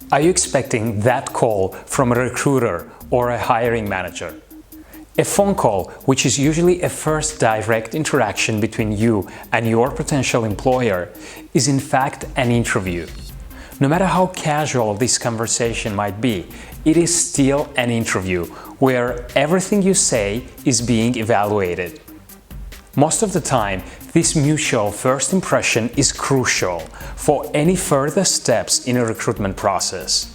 Are you expecting that call from a recruiter or a hiring manager? A phone call, which is usually a first direct interaction between you and your potential employer, is in fact an interview. No matter how casual this conversation might be, it is still an interview where everything you say is being evaluated. Most of the time, this mutual first impression is crucial for any further steps in a recruitment process.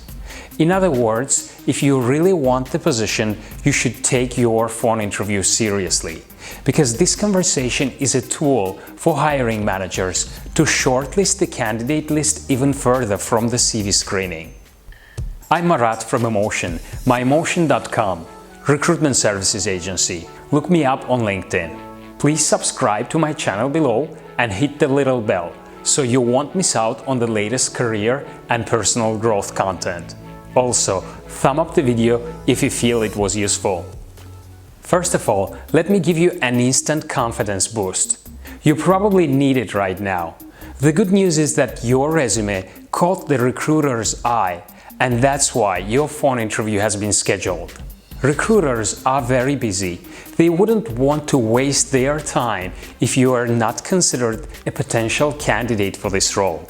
In other words, if you really want the position, you should take your phone interview seriously, because this conversation is a tool for hiring managers to shortlist the candidate list even further from the CV screening. I'm Marat from Emotion, myemotion.com, recruitment services agency. Look me up on LinkedIn. Please subscribe to my channel below and hit the little bell so you won't miss out on the latest career and personal growth content. Also, thumb up the video if you feel it was useful. First of all, let me give you an instant confidence boost. You probably need it right now. The good news is that your resume caught the recruiter's eye, and that's why your phone interview has been scheduled. Recruiters are very busy. They wouldn't want to waste their time if you are not considered a potential candidate for this role.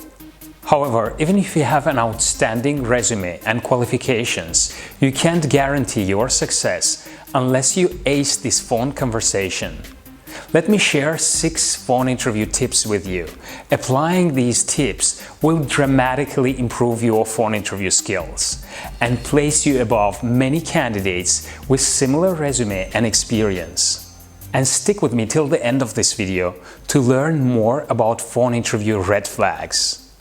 However, even if you have an outstanding resume and qualifications, you can't guarantee your success unless you ace this phone conversation. Let me share 6 phone interview tips with you. Applying these tips will dramatically improve your phone interview skills and place you above many candidates with similar resume and experience. And stick with me till the end of this video to learn more about phone interview red flags.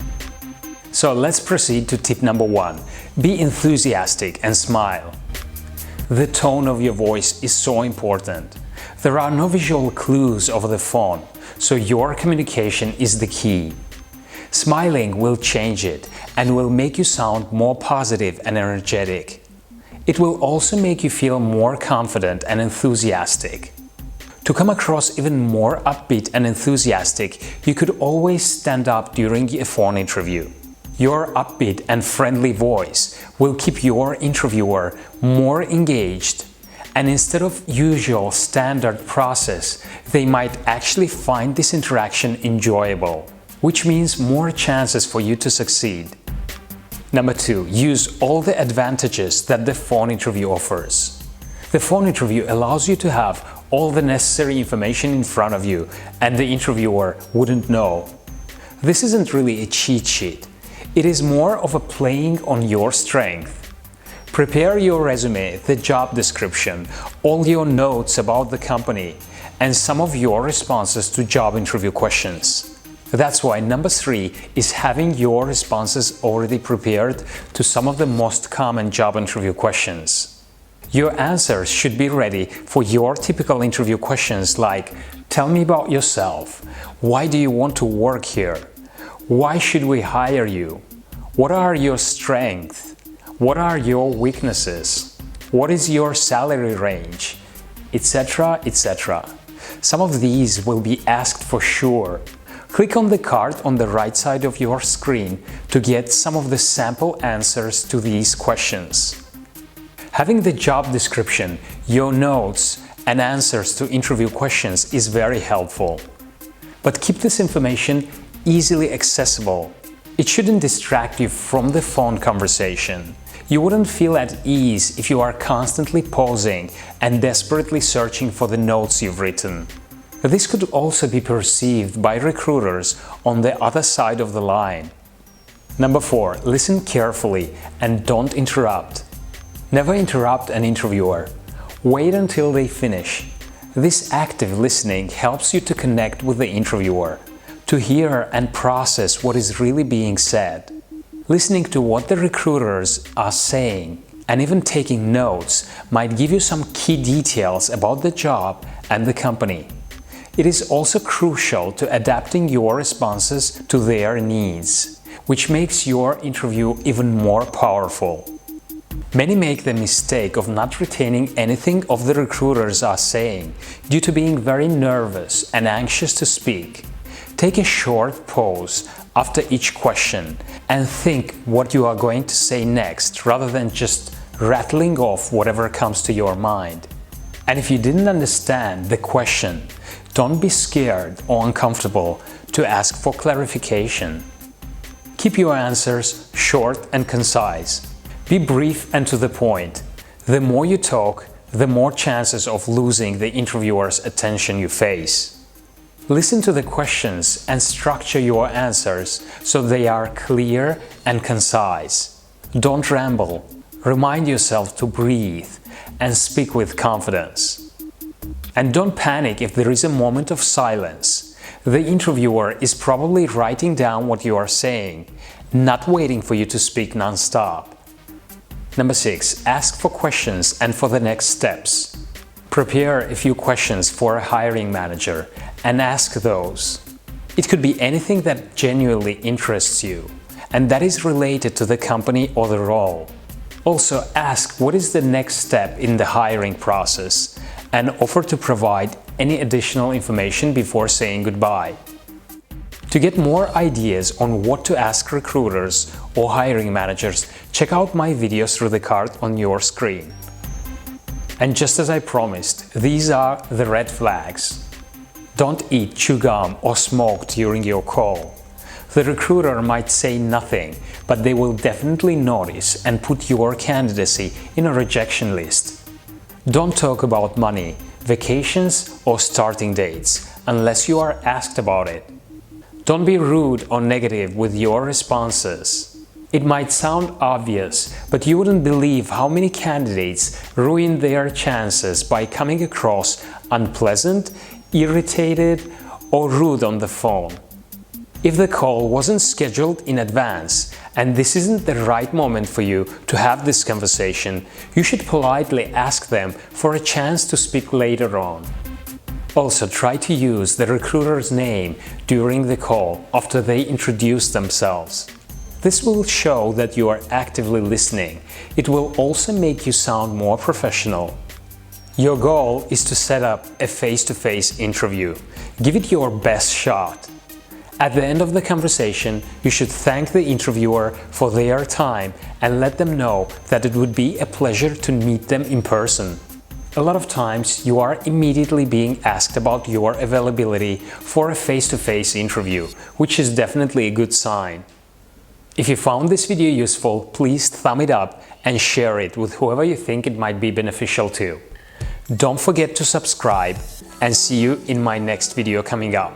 So let's proceed to tip number 1. Be enthusiastic and smile. The tone of your voice is so important. There are no visual clues over the phone, so your communication is the key. Smiling will change it and will make you sound more positive and energetic. It will also make you feel more confident and enthusiastic. To come across even more upbeat and enthusiastic, you could always stand up during a phone interview. Your upbeat and friendly voice will keep your interviewer more engaged, and instead of usual standard process, they might actually find this interaction enjoyable, which means more chances for you to succeed. Number 2, use all the advantages that the phone interview offers. The phone interview allows you to have all the necessary information in front of you, and the interviewer wouldn't know. This isn't really a cheat sheet. It is more of a playing on your strength. Prepare your resume, the job description, all your notes about the company, and some of your responses to job interview questions. That's why number 3 is having your responses already prepared to some of the most common job interview questions. Your answers should be ready for your typical interview questions like, tell me about yourself, why do you want to work here, why should we hire you, what are your strengths, what are your weaknesses? What is your salary range? Etc. etc. Some of these will be asked for sure. Click on the card on the right side of your screen to get some of the sample answers to these questions. Having the job description, your notes, and answers to interview questions is very helpful. But keep this information easily accessible. It shouldn't distract you from the phone conversation. You wouldn't feel at ease if you are constantly pausing and desperately searching for the notes you've written. This could also be perceived by recruiters on the other side of the line. Number 4, listen carefully and don't interrupt. Never interrupt an interviewer. Wait until they finish. This active listening helps you to connect with the interviewer, to hear and process what is really being said. Listening to what the recruiters are saying and even taking notes might give you some key details about the job and the company. It is also crucial to adapting your responses to their needs, which makes your interview even more powerful. Many make the mistake of not retaining anything of the recruiters are saying due to being very nervous and anxious to speak. Take a short pause, after each question and think what you are going to say next rather than just rattling off whatever comes to your mind. And if you didn't understand the question, don't be scared or uncomfortable to ask for clarification. Keep your answers short and concise. Be brief and to the point. The more you talk, the more chances of losing the interviewer's attention you face. Listen to the questions and structure your answers so they are clear and concise. Don't ramble. Remind yourself to breathe and speak with confidence. And don't panic if there is a moment of silence. The interviewer is probably writing down what you are saying, not waiting for you to speak non-stop. Number 6. Ask for questions and for the next steps. Prepare a few questions for a hiring manager and ask those. It could be anything that genuinely interests you and that is related to the company or the role. Also ask what is the next step in the hiring process and offer to provide any additional information before saying goodbye. To get more ideas on what to ask recruiters or hiring managers, check out my videos through the card on your screen. And just as I promised, these are the red flags. Don't eat, chew gum or smoke during your call. The recruiter might say nothing, but they will definitely notice and put your candidacy in a rejection list. Don't talk about money, vacations or starting dates unless you are asked about it. Don't be rude or negative with your responses. It might sound obvious, but you wouldn't believe how many candidates ruin their chances by coming across unpleasant, irritated, or rude on the phone. If the call wasn't scheduled in advance and this isn't the right moment for you to have this conversation, you should politely ask them for a chance to speak later on. Also, try to use the recruiter's name during the call after they introduce themselves. This will show that you are actively listening. It will also make you sound more professional. Your goal is to set up a face-to-face interview. Give it your best shot. At the end of the conversation, you should thank the interviewer for their time and let them know that it would be a pleasure to meet them in person. A lot of times, you are immediately being asked about your availability for a face-to-face interview, which is definitely a good sign. If you found this video useful, please thumb it up and share it with whoever you think it might be beneficial to. Don't forget to subscribe and see you in my next video coming up.